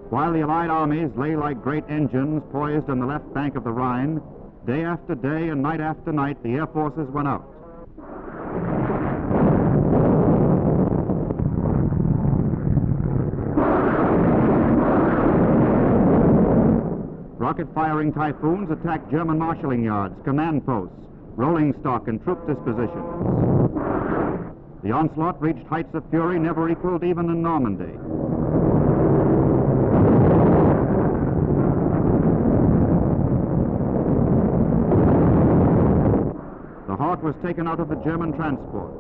While the Allied armies lay like great engines poised on the left bank of the Rhine, day after day and night after night, the air forces went out. Rocket-firing Typhoons attacked German marshalling yards, command posts, rolling stock, and troop dispositions. The onslaught reached heights of fury never equaled even in Normandy. The Hawk was taken out of the German transport.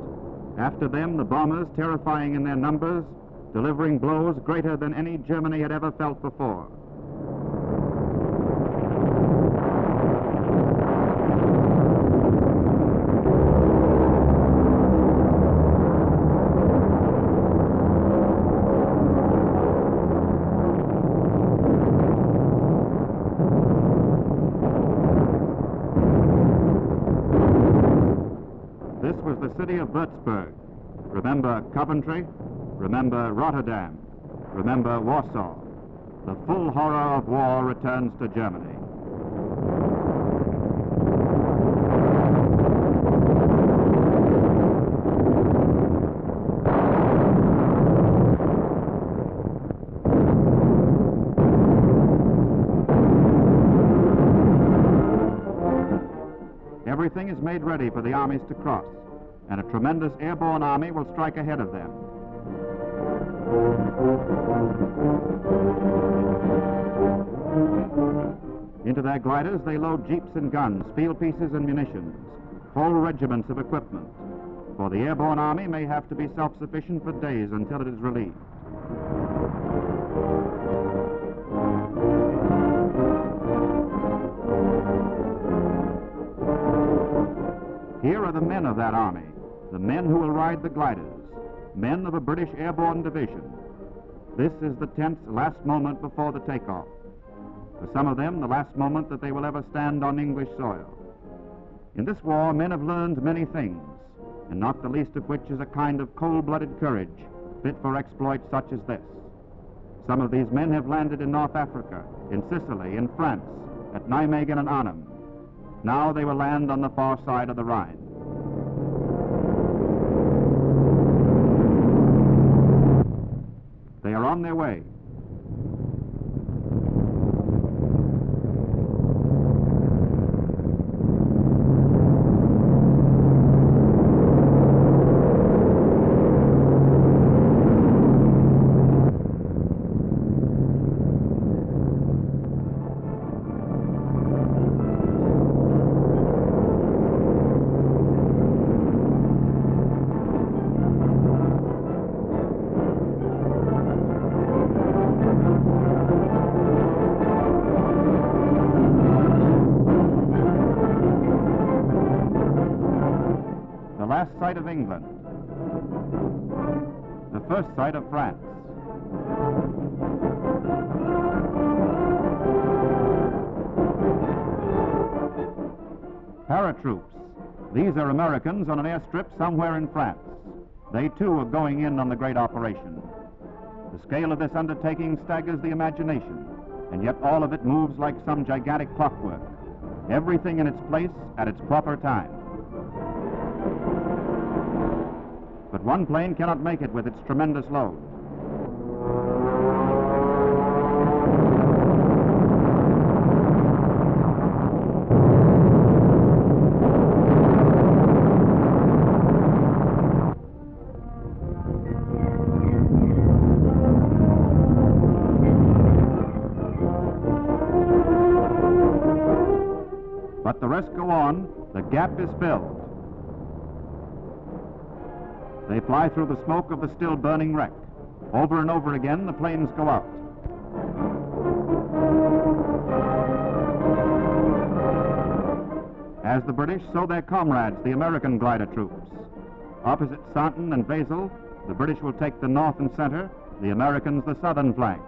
After them, the bombers, terrifying in their numbers, delivering blows greater than any Germany had ever felt before. This was the city of Würzburg. Remember Coventry, remember Rotterdam, remember Warsaw. The full horror of war returns to Germany. Everything is made ready for the armies to cross, and a tremendous airborne army will strike ahead of them. Into their gliders they load jeeps and guns, field pieces and munitions, whole regiments of equipment, for the airborne army may have to be self-sufficient for days until it is relieved. Here are the men of that army, the men who will ride the gliders, men of a British airborne division. This is the tense last moment before the takeoff. For some of them, the last moment that they will ever stand on English soil. In this war, men have learned many things, and not the least of which is a kind of cold-blooded courage fit for exploits such as this. Some of these men have landed in North Africa, in Sicily, in France, at Nijmegen and Arnhem. Now they will land on the far side of the Rhine. They are on their way. Last sight of England, the first sight of France. Paratroops. These are Americans on an airstrip somewhere in France. They too are going in on the great operation. The scale of this undertaking staggers the imagination, and yet all of it moves like some gigantic clockwork. Everything in its place at its proper time. But one plane cannot make it with its tremendous load. But the rest go on. The gap is filled. They fly through the smoke of the still burning wreck. Over and over again, the planes go out. As the British, so their comrades, the American glider troops. Opposite Sainton and Basel, the British will take the north and center, the Americans the southern flank.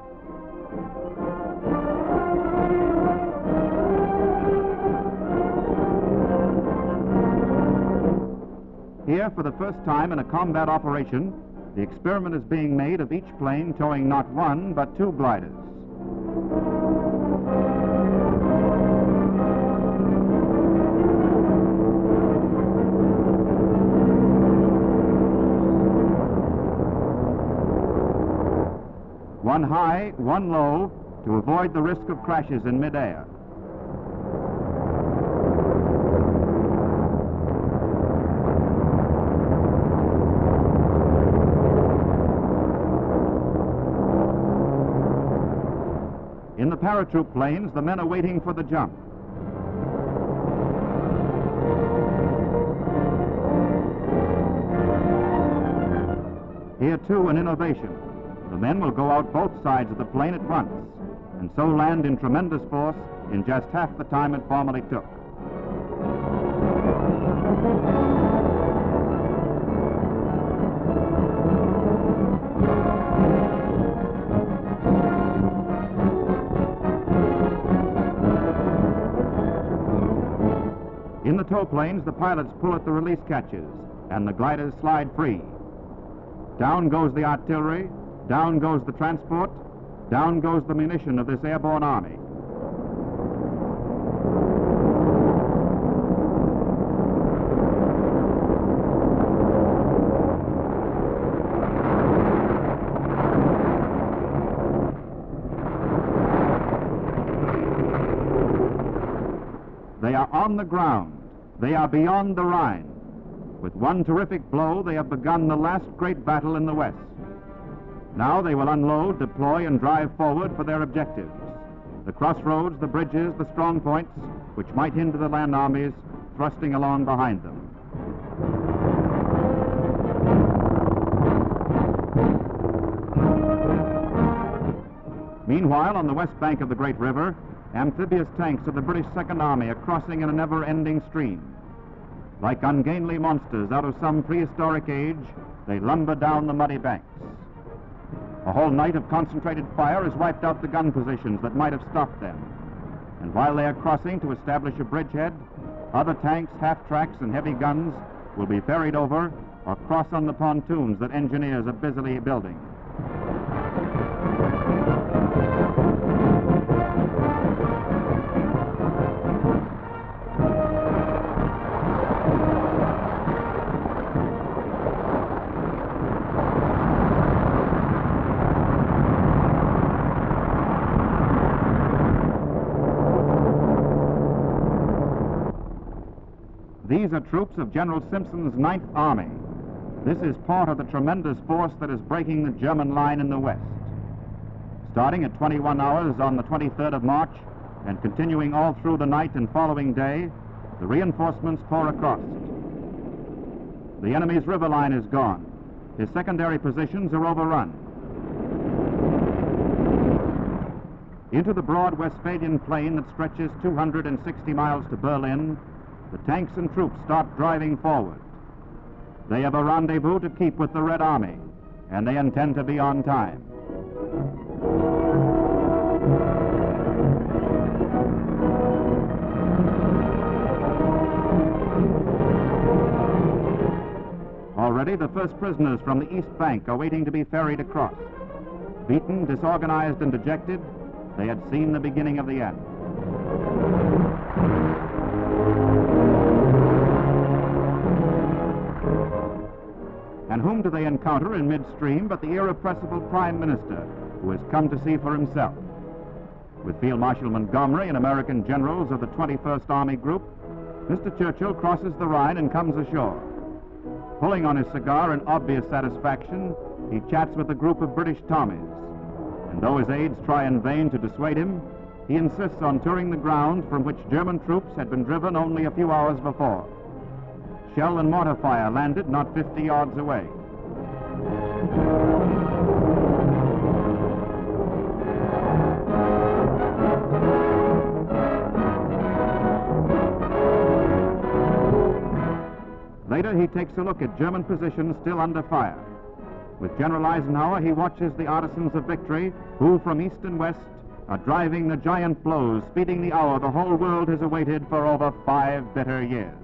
Here, for the first time in a combat operation, the experiment is being made of each plane towing not one, but two gliders. one high, one low, to avoid the risk of crashes in midair. In the paratroop planes, the men are waiting for the jump. Here, too, an innovation. The men will go out both sides of the plane at once, and so land in tremendous force in just half the time it formerly took. In the tow planes, the pilots pull at the release catches, and the gliders slide free. Down goes the artillery, down goes the transport, down goes the munition of this airborne army. They are on the ground. They are beyond the Rhine. With one terrific blow, they have begun the last great battle in the West. Now they will unload, deploy, and drive forward for their objectives. The crossroads, the bridges, the strong points, which might hinder the land armies thrusting along behind them. Meanwhile, on the west bank of the great river, amphibious tanks of the British Second Army are crossing in a never-ending stream. Like ungainly monsters out of some prehistoric age, they lumber down the muddy banks. A whole night of concentrated fire has wiped out the gun positions that might have stopped them. And while they are crossing to establish a bridgehead, other tanks, half-tracks, and heavy guns will be ferried over or cross on the pontoons that engineers are busily building. These are troops of General Simpson's 9th Army. This is part of the tremendous force that is breaking the German line in the West. Starting at 21 hours on the 23rd of March and continuing all through the night and following day, the reinforcements pour across. The enemy's river line is gone. His secondary positions are overrun. Into the broad Westphalian plain that stretches 260 miles to Berlin, the tanks and troops start driving forward. They have a rendezvous to keep with the Red Army, and they intend to be on time. Already the first prisoners from the East Bank are waiting to be ferried across. Beaten, disorganized, and dejected, they had seen the beginning of the end. And whom do they encounter in midstream but the irrepressible Prime Minister, who has come to see for himself? With Field Marshal Montgomery and American generals of the 21st Army Group, Mr. Churchill crosses the Rhine and comes ashore. Pulling on his cigar in obvious satisfaction, he chats with a group of British Tommies. And though his aides try in vain to dissuade him, he insists on touring the ground from which German troops had been driven only a few hours before. Shell and mortar fire landed not 50 yards away. Later, he takes a look at German positions still under fire. With General Eisenhower, he watches the artisans of victory, who from east and west are driving the giant blows, speeding the hour the whole world has awaited for over 5 bitter years.